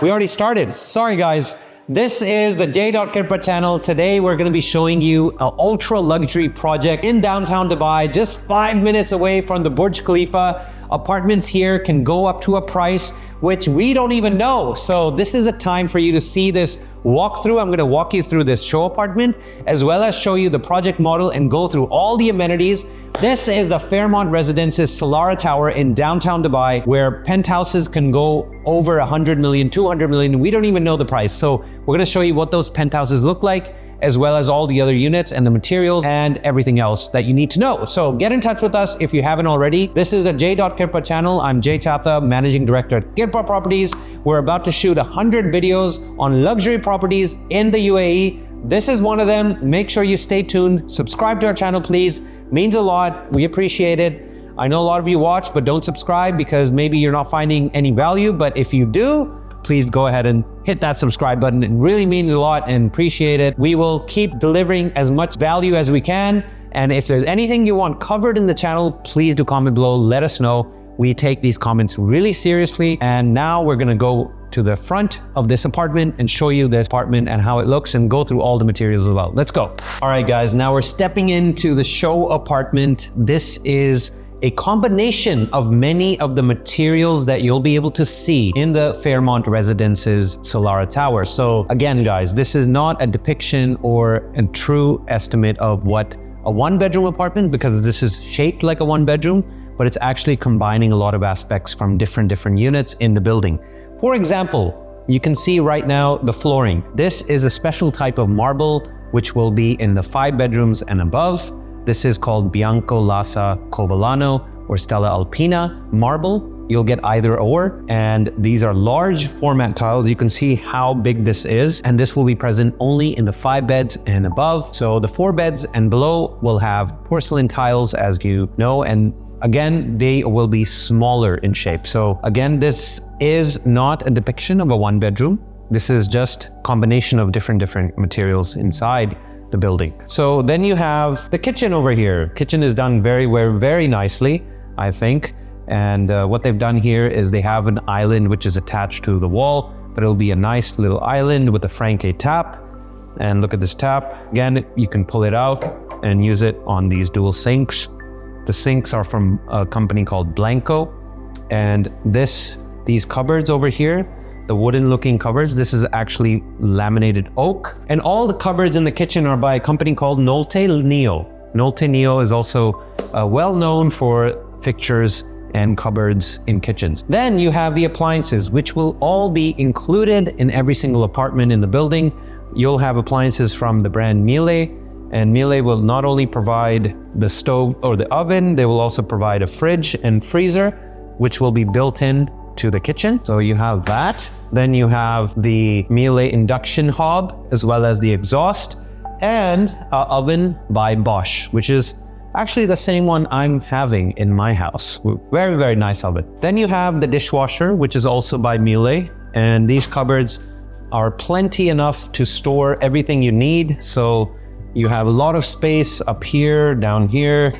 We already started. Sorry guys. This is the J.Kirpa channel. Today we're going to be showing you an ultra luxury project in downtown Dubai, just 5 minutes away from the Burj Khalifa. Apartments here can go up to a price which we don't even know. So this is a time for you to see this walkthrough. I'm going to walk you through this show apartment as well as show you the project model and go through all the amenities. This is the Fairmont Residences Solara Tower in downtown Dubai, where penthouses can go over 100 million, 200 million. We don't even know the price. So we're going to show you what those penthouses look like, as well as all the other units and the materials and everything else that you need to know. So get in touch with us if you haven't already. This is a J.Kirpa channel. I'm Chatha, Managing Director at Kirpa Properties. We're about to shoot 100 videos on luxury properties in the UAE. This is one of them. Make sure you stay tuned. Subscribe to our channel, please. Means a lot. We appreciate it. I know a lot of you watch, but don't subscribe because maybe you're not finding any value. But if you do, please go ahead and hit that subscribe button. It really means a lot and appreciate it. We will keep delivering as much value as we can. And if there's anything you want covered in the channel, please do comment below. Let us know. We take these comments really seriously. And now we're gonna go to the front of this apartment and show you this apartment and how it looks and go through all the materials as well. Let's go. All right, guys, now we're stepping into the show apartment. This is a combination of many of the materials that you'll be able to see in the Fairmont Residences Solara Tower. So again, guys, this is not a depiction or a true estimate of what a one-bedroom apartment, because this is shaped like a one-bedroom, but it's actually combining a lot of aspects from different units in the building. For example, you can see right now the flooring. This is a special type of marble, which will be in the 5 bedrooms and above. This is called Bianco Lassa Covellano or Stella Alpina marble. You'll get either or, and these are large format tiles. You can see how big this is, and this will be present only in the 5 beds and above. So the 4 beds and below will have porcelain tiles, as you know, and again, they will be smaller in shape. So again, this is not a depiction of a one bedroom. This is just a combination of different materials inside the building. So then you have the kitchen over here. Kitchen is done very nicely, I think. And what they've done here is they have an island which is attached to the wall, but it'll be a nice little island with a Franke tap. And look at this tap. Again, you can pull it out and use it on these dual sinks. The sinks are from a company called Blanco. And these cupboards over here, the wooden looking cupboards, this is actually laminated oak. And all the cupboards in the kitchen are by a company called Nolte Neo. Nolte Neo is also well known for fixtures and cupboards in kitchens. Then you have the appliances, which will all be included in every single apartment in the building. You'll have appliances from the brand Miele, and Miele will not only provide the stove or the oven, they will also provide a fridge and freezer, which will be built in to the kitchen. So you have that. Then you have the Miele induction hob, as well as the exhaust, and an oven by Bosch, which is actually the same one I'm having in my house. Very nice oven. Then you have the dishwasher, which is also by Miele, and these cupboards are plenty enough to store everything you need. So you have a lot of space up here, down here,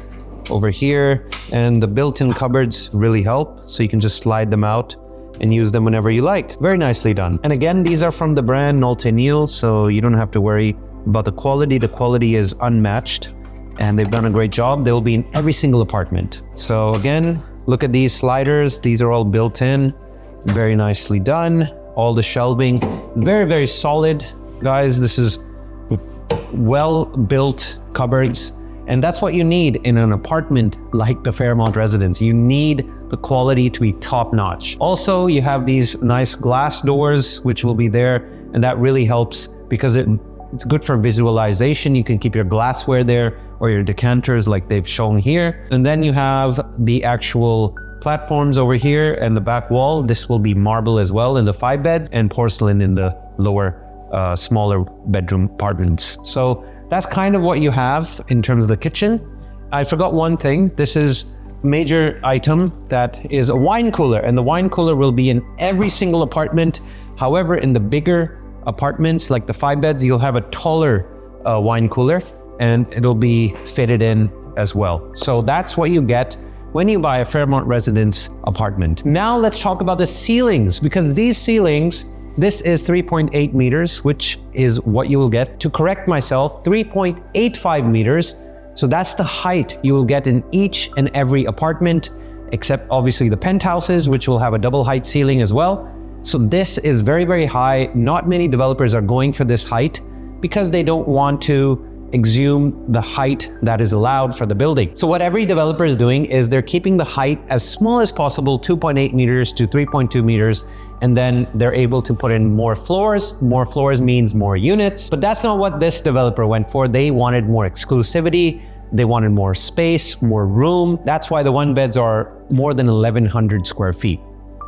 over here, and the built-in cupboards really help. So you can just slide them out and use them whenever you like. Very nicely done. And again, these are from the brand Nolte Neo, so you don't have to worry about the quality. The quality is unmatched, and they've done a great job. They'll be in every single apartment. So again, look at these sliders. These are all built in, very nicely done. All the shelving, very solid. Guys, this is well-built cupboards, and that's what you need in an apartment like the Fairmont Residence. You need the quality to be top-notch. Also, you have these nice glass doors which will be there, and that really helps because it's good for visualization. You can keep your glassware there or your decanters like they've shown here. And then you have the actual platforms over here and the back wall. This will be marble as well in the 5 beds and porcelain in the lower smaller bedroom apartments. So that's kind of what you have in terms of the kitchen. I forgot one thing. This is a major item that is a wine cooler, and the wine cooler will be in every single apartment. However, in the bigger apartments like the 5 beds, you'll have a taller wine cooler, and it'll be fitted in as well. So that's what you get when you buy a Fairmont Residence apartment. Now let's talk about the ceilings, because these ceilings This is 3.8 meters, which is what you will get. To correct myself, 3.85 meters. So that's the height you will get in each and every apartment, except obviously the penthouses, which will have a double height ceiling as well. So this is very, very high. Not many developers are going for this height because they don't want to exhume the height that is allowed for the building. So what every developer is doing is they're keeping the height as small as possible, 2.8 meters to 3.2 meters, and then they're able to put in more floors. More floors means more units, but that's not what this developer went for. They wanted more exclusivity. They wanted more space, more room. That's why the one beds are more than 1,100 square feet.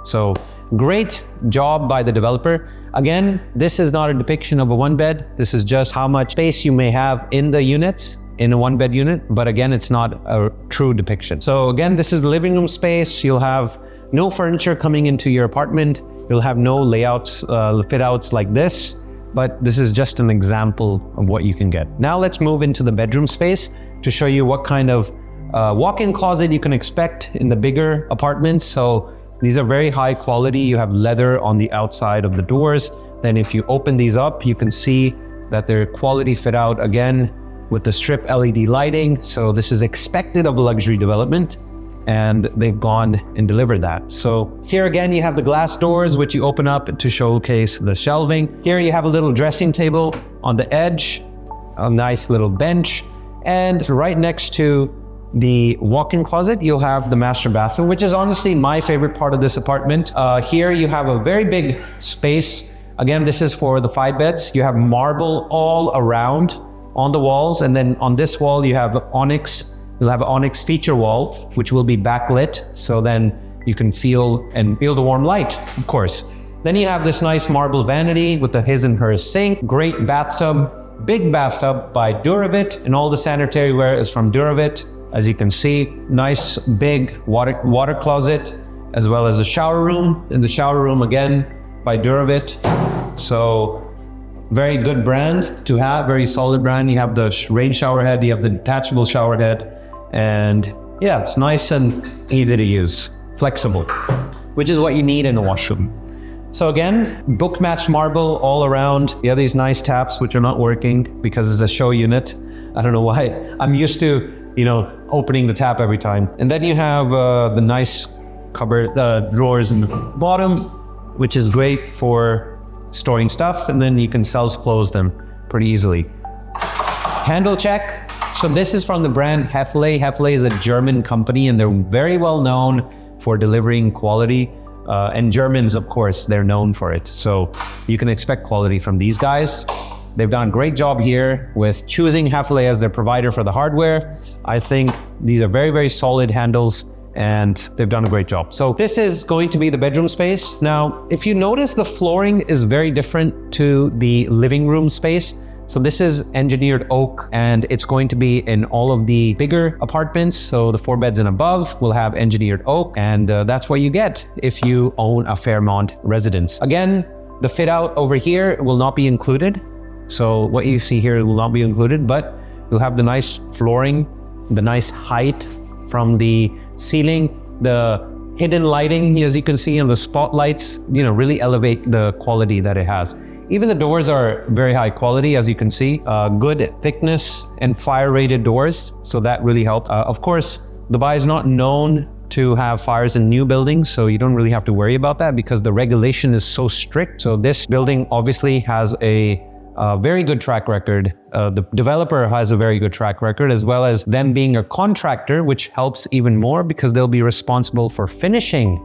So great job by the developer. Again, this is not a depiction of a one bed. This is just how much space you may have in the units, in a one bed unit. But again, it's not a true depiction. So again, this is the living room space. You'll have no furniture coming into your apartment. You'll have no layouts, fit outs like this. But this is just an example of what you can get. Now let's move into the bedroom space to show you what kind of walk-in closet you can expect in the bigger apartments. So these are very high quality. You have leather on the outside of the doors. Then if you open these up, you can see that they're quality fit out again with the strip LED lighting. So this is expected of a luxury development, and they've gone and delivered that. So here again, you have the glass doors, which you open up to showcase the shelving. Here you have a little dressing table on the edge, a nice little bench, and right next to the walk-in closet, you'll have the master bathroom, which is honestly my favorite part of this apartment. Here you have a very big space. Again, this is for the 5 beds. You have marble all around on the walls. And then on this wall, you have onyx. You'll have an onyx feature wall, which will be backlit. So then you can feel the warm light, of course. Then you have this nice marble vanity with the his and hers sink, great bathtub, big bathtub by Duravit, and all the sanitary ware is from Duravit. As you can see, nice big water closet, as well as a shower room. In the shower room again by Duravit. So very good brand to have, very solid brand. You have the rain shower head, you have the detachable shower head, and yeah, it's nice and easy to use, flexible, which is what you need in a washroom. So again, book match marble all around. You have these nice taps, which are not working because it's a show unit. I don't know why. I'm used to, opening the tap every time. And then you have the nice cupboard drawers in the bottom, which is great for storing stuff. And then you can self-close them pretty easily. Handle check. So this is from the brand Hefele. Hefele is a German company, and they're very well known for delivering quality. And Germans, of course, they're known for it. So you can expect quality from these guys. They've done a great job here with choosing Hefele as their provider for the hardware. I think these are very, very solid handles, and they've done a great job. So this is going to be the bedroom space. Now, if you notice, the flooring is very different to the living room space. So this is engineered oak, and it's going to be in all of the bigger apartments. So the 4 beds and above will have engineered oak, and that's what you get if you own a Fairmont residence. Again, the fit out over here will not be included. So what you see here will not be included, but you'll have the nice flooring, the nice height from the ceiling, the hidden lighting, as you can see, and the spotlights, really elevate the quality that it has. Even the doors are very high quality, as you can see, good thickness and fire rated doors. So that really helped. Of course, Dubai is not known to have fires in new buildings, so you don't really have to worry about that because the regulation is so strict. So this building obviously has a very good track record. The developer has a very good track record, as well as them being a contractor, which helps even more because they'll be responsible for finishing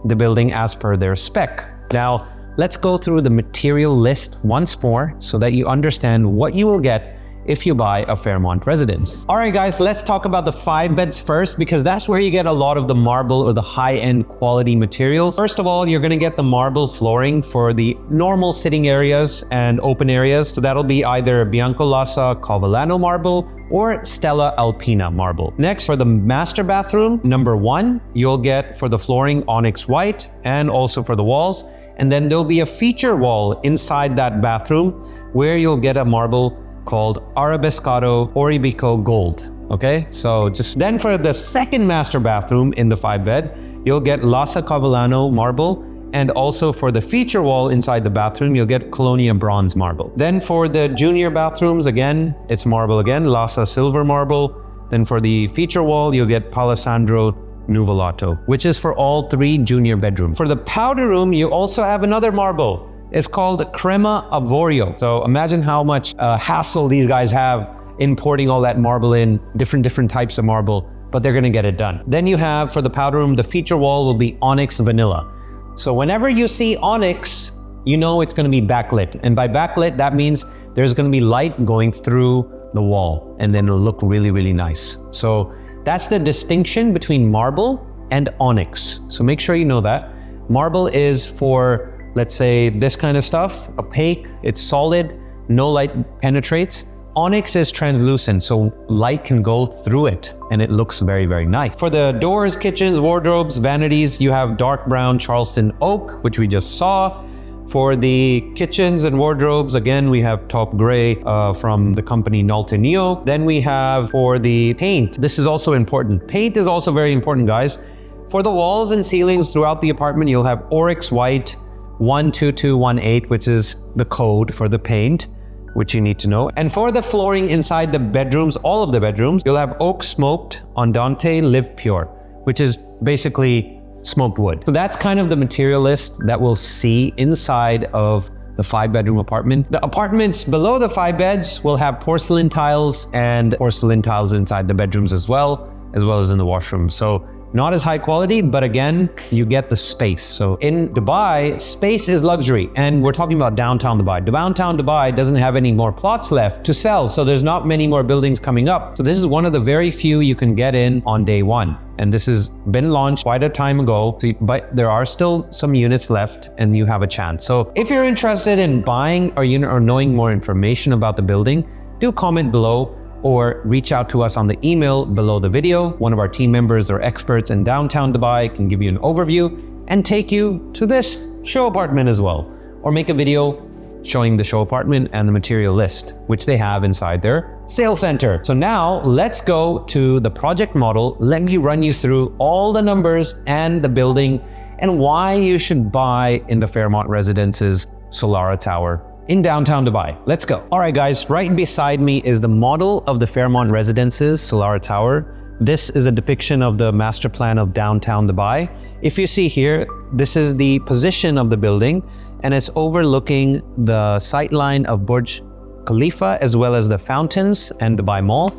the building as per their spec. Now, let's go through the material list once more so that you understand what you will get if you buy a Fairmont residence. All right, guys, let's talk about the 5 beds first, because that's where you get a lot of the marble or the high-end quality materials. First of all, you're gonna get the marble flooring for the normal sitting areas and open areas. So that'll be either Biancolassa Cavallano marble or Stella Alpina marble. Next, for the master bathroom, number 1, you'll get for the flooring onyx white and also for the walls. And then there'll be a feature wall inside that bathroom where you'll get a marble called Arabescado Oribico Gold. Okay, so just then for the second master bathroom in the 5 bed, you'll get Lassa Cavallano marble and also for the feature wall inside the bathroom, you'll get Colonia bronze marble. Then for the junior bathrooms, again, it's marble again, Lassa silver marble. Then for the feature wall, you'll get Palisandro Nuvolato, which is for all 3 junior bedrooms. For the powder room, you also have another marble. It's called Crema Avorio. So imagine how much hassle these guys have importing all that marble in, different types of marble, but they're gonna get it done. Then you have, for the powder room, the feature wall will be onyx vanilla. So whenever you see onyx, you know it's gonna be backlit. And by backlit, that means there's gonna be light going through the wall, and then it'll look really, really nice. So that's the distinction between marble and onyx. So make sure you know that. Marble is for, let's say, this kind of stuff, opaque, it's solid, no light penetrates. Onyx is translucent, so light can go through it, and it looks very, very nice. For the doors, kitchens, wardrobes, vanities, you have dark brown Charleston oak, which we just saw. For the kitchens and wardrobes, again, we have top gray from the company Naltenio. Then we have for the paint, this is also important. Paint is also very important, guys. For the walls and ceilings throughout the apartment, you'll have Oryx White 12218, which is the code for the paint, which you need to know. And for the flooring inside the bedrooms, all of the bedrooms, you'll have Oak Smoked Andante Live Pure, which is basically smoked wood. So that's kind of the material list that we'll see inside of the 5-bedroom apartment. The apartments below the 5 beds will have porcelain tiles and porcelain tiles inside the bedrooms as well as in the washroom. So not as high quality, but again, you get the space. So in Dubai, space is luxury, and we're talking about downtown Dubai. Downtown Dubai doesn't have any more plots left to sell, so there's not many more buildings coming up. So this is one of the very few you can get in on day one. And this has been launched quite a time ago, but there are still some units left and you have a chance. So if you're interested in buying or knowing more information about the building, do comment below or reach out to us on the email below the video. One of our team members or experts in downtown Dubai can give you an overview and take you to this show apartment as well, or make a video showing the show apartment and the material list, which they have inside their sales center. So now let's go to the project model. Let me run you through all the numbers and the building and why you should buy in the Fairmont Residences Solara Tower in downtown Dubai. Let's go. All right, guys, right beside me is the model of the Fairmont Residences Solara Tower. This is a depiction of the master plan of downtown Dubai. If you see here, this is the position of the building, and it's overlooking the sightline of Burj Khalifa as well as the fountains and Dubai Mall.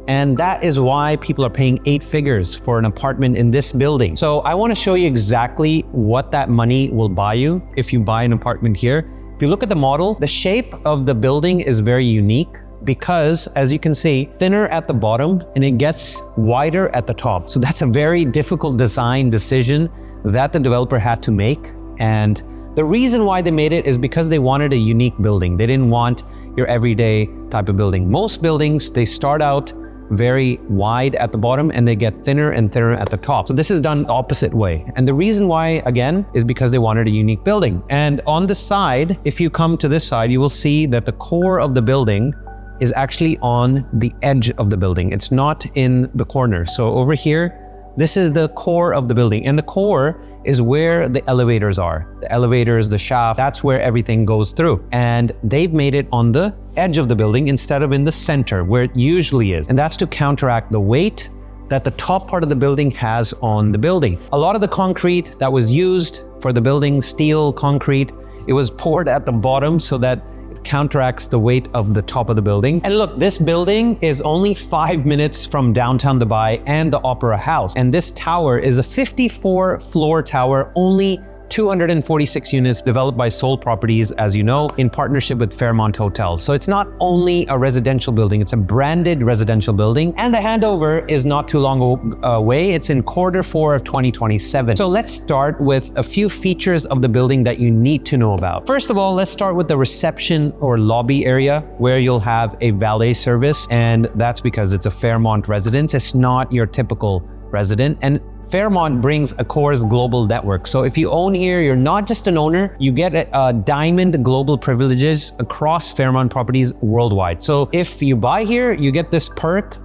And that is why people are paying 8 figures for an apartment in this building. So I want to show you exactly what that money will buy you if you buy an apartment here. If you look at the model, the shape of the building is very unique because, as you can see, thinner at the bottom and it gets wider at the top. So that's a very difficult design decision that the developer had to make. And the reason why they made it is because they wanted a unique building. They didn't want your everyday type of building. Most buildings, they start out very wide at the bottom and they get thinner and thinner at the top. So this is done the opposite way. And the reason why, again, is because they wanted a unique building. And on the side, if you come to this side, you will see that the core of the building is actually on the edge of the building. It's not in the corner. So over here, this is the core of the building. And the core is where the elevators are. The elevators, the shaft, that's where everything goes through. And they've made it on the edge of the building instead of in the center where it usually is. And that's to counteract the weight that the top part of the building has on the building. A lot of the concrete that was used for the building, steel, concrete, it was poured at the bottom so that counteracts the weight of the top of the building. And look, this building is only 5 minutes from downtown Dubai and the Opera House. And this tower is a 54-floor tower, only 246 units, developed by Soul Properties, as you know, in partnership with Fairmont Hotels. So it's not only a residential building, it's a branded residential building. And the handover is not too long away. It's in Q4 of 2027. So let's start with a few features of the building that you need to know about. First of all, let's start with the reception or lobby area where you'll have a valet service. And that's because it's a Fairmont residence. It's not your typical resident. And Fairmont brings a Accors global network. So if you own here, you're not just an owner, you get a diamond global privileges across Fairmont properties worldwide. So if you buy here, you get this perk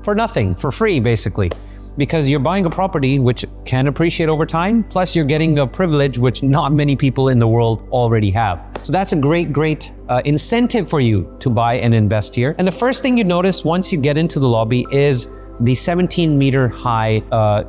for nothing, for free, basically. because you're buying a property which can appreciate over time, plus you're getting a privilege which not many people in the world already have. So that's a great incentive for you to buy and invest here. And the first thing you notice once you get into the lobby is the 17-meter high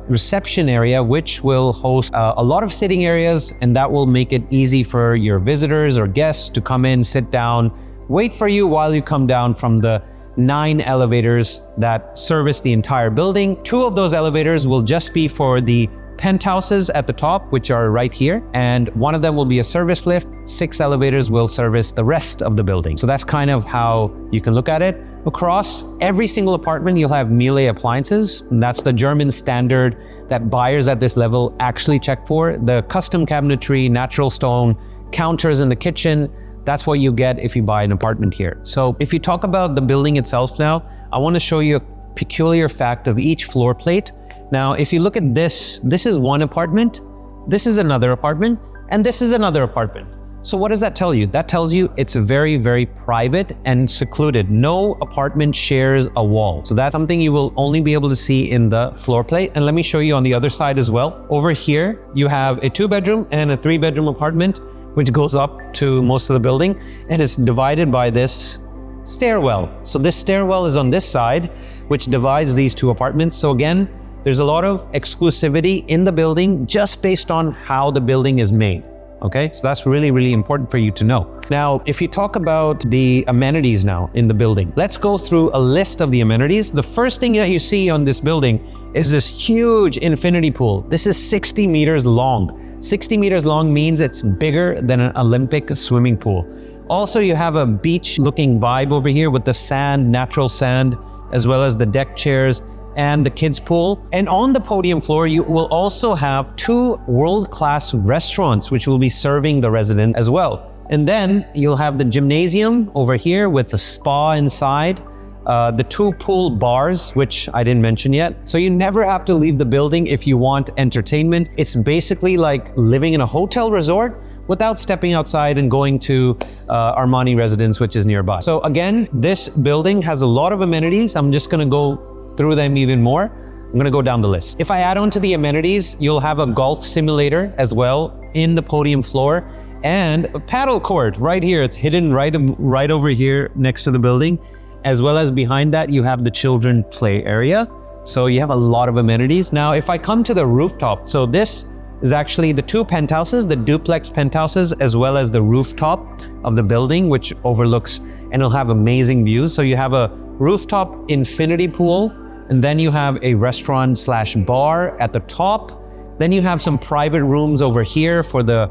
reception area, which will host a lot of sitting areas, and that will make it easy for your visitors or guests to come in, sit down, wait for you while you come down from the 9 elevators that service the entire building. 2 of those elevators will just be for the penthouses at the top, which are right here, and 1 of them will be a service lift. 6 elevators will service the rest of the building. So that's kind of how you can look at it. Across every single apartment, you'll have Miele appliances, and that's the German standard that buyers at this level actually check for. The custom cabinetry, natural stone, counters in the kitchen, that's what you get if you buy an apartment here. So if you talk about the building itself now, I want to show you a peculiar fact of each floor plate. Now, if you look at this is one apartment, this is another apartment, and this is another apartment. So what does that tell you? That tells you it's very private and secluded. No apartment shares a wall. So that's something you will only be able to see in the floor plate. And let me show you on the other side as well. Over here, you have a 2-bedroom and a 3-bedroom apartment, which goes up to most of the building, and it's divided by this stairwell. So this stairwell is on this side, which divides these 2 apartments. So again, there's a lot of exclusivity in the building just based on how the building is made. Okay, so that's really important for you to know. Now, if you talk about the amenities now in the building, let's go through a list of the amenities. The first thing that you see on this building is this huge infinity pool. This is 60 meters long. 60 meters long means it's bigger than an Olympic swimming pool. Also, you have a beach looking vibe over here with the sand, natural sand, as well as the deck chairs and the kids pool. And on the podium floor, you will also have 2 world-class restaurants, which will be serving the resident as well. And then you'll have the gymnasium over here with a spa inside, the 2 pool bars, which I didn't mention yet. So you never have to leave the building if you want entertainment. It's basically like living in a hotel resort without stepping outside and going to Armani Residence, which is nearby. So again, this building has a lot of amenities. I'm just gonna go through them even more. I'm gonna go down the list. If I add on to the amenities, you'll have a golf simulator as well in the podium floor, and a paddle court right here. It's hidden right over here next to the building. As well as behind that, you have the children play area. So you have a lot of amenities. Now, if I come to the rooftop, so this is actually the 2 penthouses, the duplex penthouses, as well as the rooftop of the building, which overlooks, and it'll have amazing views. So you have a rooftop infinity pool, and then you have a restaurant/bar at the top. Then you have some private rooms over here for the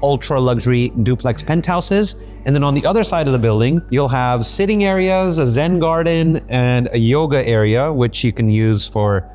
ultra luxury duplex penthouses. And then on the other side of the building, you'll have sitting areas, a Zen garden, and a yoga area, which you can use for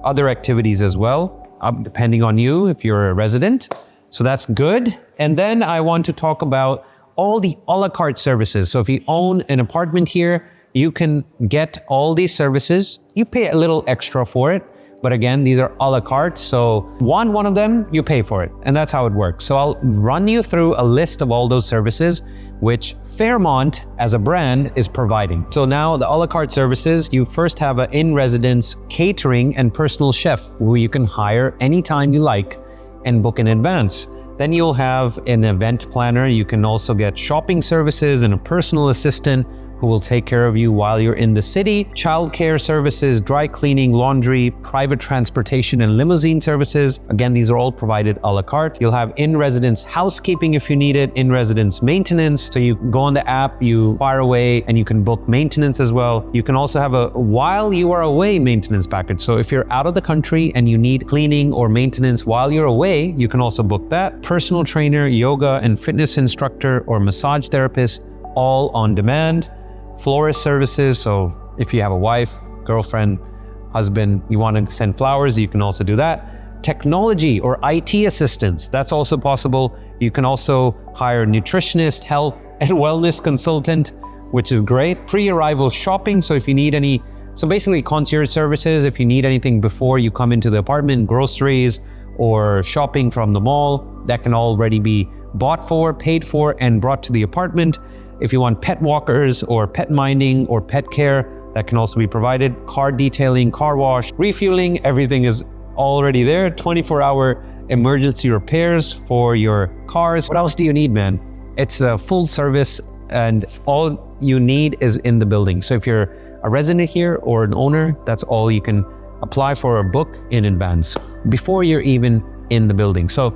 other activities as well, depending on you if you're a resident. So that's good. And then I want to talk about all the a la carte services. So if you own an apartment here, you can get all these services. You pay a little extra for it, but again, these are a la carte. So one of them, you pay for it, and that's how it works. So I'll run you through a list of all those services which Fairmont as a brand is providing. So now the a la carte services, you first have an in-residence catering and personal chef who you can hire anytime you like and book in advance. Then you'll have an event planner. You can also get shopping services and a personal assistant who will take care of you while you're in the city, childcare services, dry cleaning, laundry, private transportation, and limousine services. Again, these are all provided a la carte. You'll have in-residence housekeeping if you need it, in-residence maintenance. So you go on the app, you fire away, and you can book maintenance as well. You can also have a while you are away maintenance package. So if you're out of the country and you need cleaning or maintenance while you're away, you can also book that. Personal trainer, yoga and fitness instructor, or massage therapist, all on demand. Florist services, so if you have a wife, girlfriend, husband, you want to send flowers, you can also do that. Technology or IT assistance, that's also possible. You can also hire a nutritionist, health and wellness consultant, which is great. Pre-arrival shopping, so if you need any, so basically concierge services, if you need anything before you come into the apartment, groceries or shopping from the mall, that can already be bought for, paid for, and brought to the apartment. If you want pet walkers or pet minding or pet care, that can also be provided. Car detailing, car wash, refueling, everything is already there. 24-hour emergency repairs for your cars. What else do you need, man? It's a full service and all you need is in the building. So if you're a resident here or an owner, that's all you can apply for or book in advance before you're even in the building. So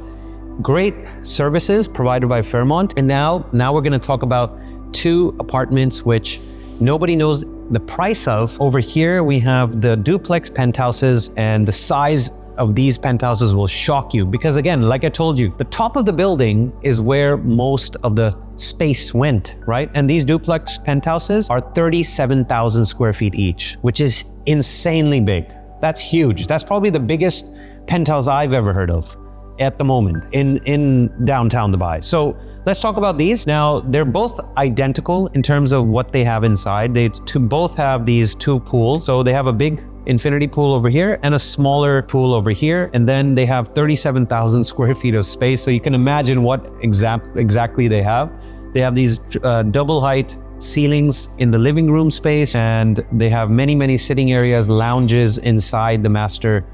great services provided by Fairmont. And now we're going to talk about 2 apartments which nobody knows the price of. Over here we have the duplex penthouses, and the size of these penthouses will shock you because, again, like I told you, the top of the building is where most of the space went, right? And these duplex penthouses are 37,000 square feet each, which is insanely big. That's huge. That's probably the biggest penthouse I've ever heard of at the moment in downtown Dubai. So let's talk about these. Now, they're both identical in terms of what they have inside. They both have these 2 pools. So they have a big infinity pool over here and a smaller pool over here. And then they have 37,000 square feet of space. So you can imagine what exactly they have. They have these double height ceilings in the living room space, and they have many sitting areas, lounges inside the master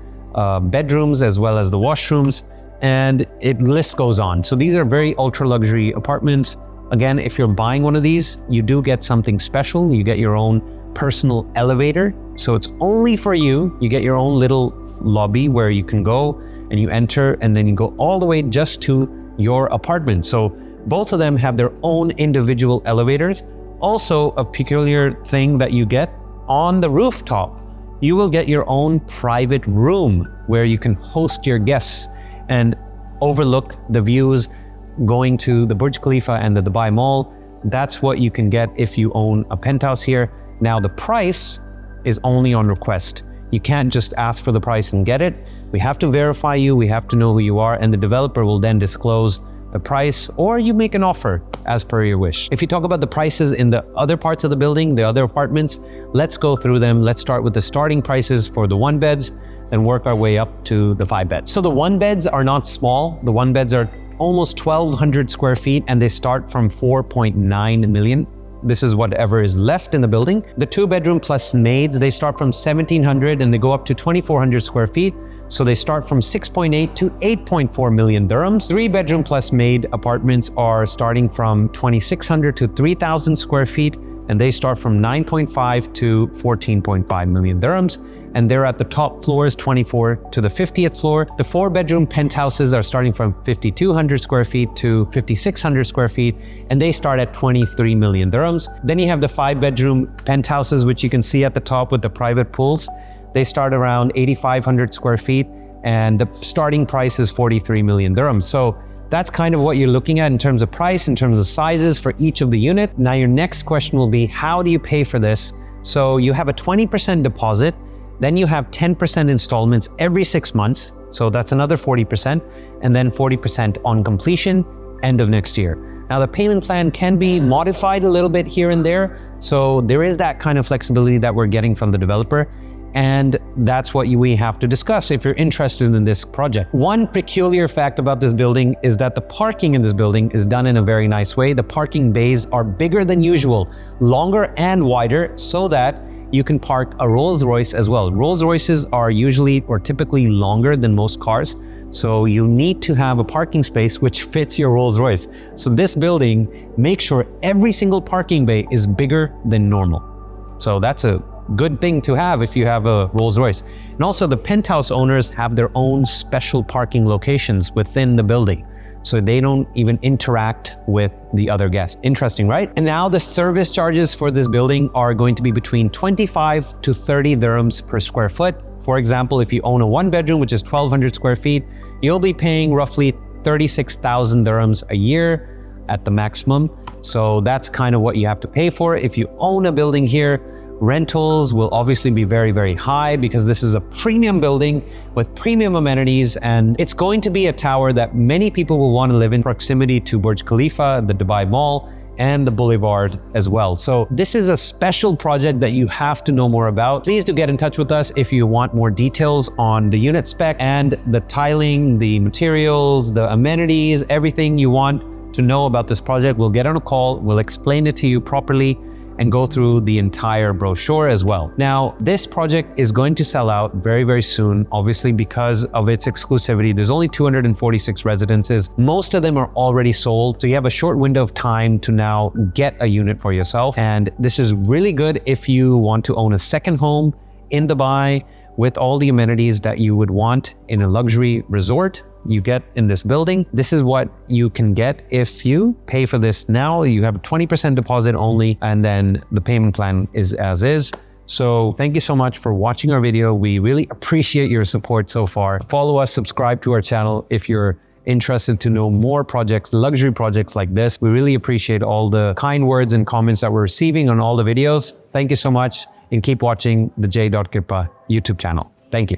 bedrooms as well as the washrooms, and list goes on. So these are very ultra luxury apartments. Again, if you're buying one of these, you do get something special. You get your own personal elevator. So it's only for you. You get your own little lobby where you can go and you enter, and then you go all the way just to your apartment. So both of them have their own individual elevators. Also, a peculiar thing that you get on the rooftop, you will get your own private room where you can host your guests and overlook the views going to the Burj Khalifa and the Dubai Mall. That's what you can get if you own a penthouse here. Now, the price is only on request. You can't just ask for the price and get it. We have to verify you, we have to know who you are, and the developer will then disclose the price, or you make an offer as per your wish. If you talk about the prices in the other parts of the building, the other apartments, let's go through them. Let's start with the starting prices for the 1 beds and work our way up to the 5 beds. So the 1 beds are not small. The 1 beds are almost 1,200 square feet, and they start from 4.9 million. This is whatever is left in the building. The 2 bedroom plus maids, they start from 1,700 and they go up to 2,400 square feet. So they start from 6.8 to 8.4 million dirhams. 3 bedroom plus maid apartments are starting from 2,600 to 3,000 square feet, and they start from 9.5 to 14.5 million dirhams. And they're at the top floors, 24 to the 50th floor. The 4 bedroom penthouses are starting from 5,200 square feet to 5,600 square feet, and they start at 23 million dirhams. Then you have the 5 bedroom penthouses, which you can see at the top with the private pools. They start around 8,500 square feet, and the starting price is 43 million dirhams. So that's kind of what you're looking at in terms of price, in terms of sizes for each of the unit. Now your next question will be, how do you pay for this? So you have a 20% deposit, then you have 10% installments every 6 months. So that's another 40%, and then 40% on completion, end of next year. Now the payment plan can be modified a little bit here and there. So there is that kind of flexibility that we're getting from the developer. And that's what we have to discuss if you're interested in this project. One peculiar fact about this building is that the parking in this building is done in a very nice way. The parking bays are bigger than usual, longer and wider, so that you can park a Rolls Royce as well. Rolls Royces are usually or typically longer than most cars. So you need to have a parking space which fits your Rolls Royce. So this building makes sure every single parking bay is bigger than normal. So that's a good thing to have if you have a Rolls Royce. And also the penthouse owners have their own special parking locations within the building, so they don't even interact with the other guests. Interesting, right? And now the service charges for this building are going to be between 25 to 30 dirhams per square foot. For example, if you own a 1 bedroom, which is 1,200 square feet, you'll be paying roughly 36,000 dirhams a year at the maximum. So that's kind of what you have to pay for. If you own a building here, rentals will obviously be very, very high because this is a premium building with premium amenities, and it's going to be a tower that many people will want to live in proximity to Burj Khalifa, the Dubai Mall, and the Boulevard as well. So this is a special project that you have to know more about. Please do get in touch with us if you want more details on the unit spec and the tiling, the materials, the amenities, everything you want to know about this project. We'll get on a call, we'll explain it to you properly, and go through the entire brochure as well. Now, this project is going to sell out very, very soon, obviously because of its exclusivity. There's only 246 residences. Most of them are already sold, so you have a short window of time to now get a unit for yourself. And this is really good if you want to own a second home in Dubai with all the amenities that you would want in a luxury resort. You get in this building. This is what you can get if you pay for this now. You have a 20% deposit only, and then the payment plan is as is. So thank you so much for watching our video. We really appreciate your support so far. Follow us, subscribe to our channel if you're interested to know more projects, luxury projects like this. We really appreciate all the kind words and comments that we're receiving on all the videos. Thank you so much, and keep watching the J.Kirpa YouTube channel. Thank you.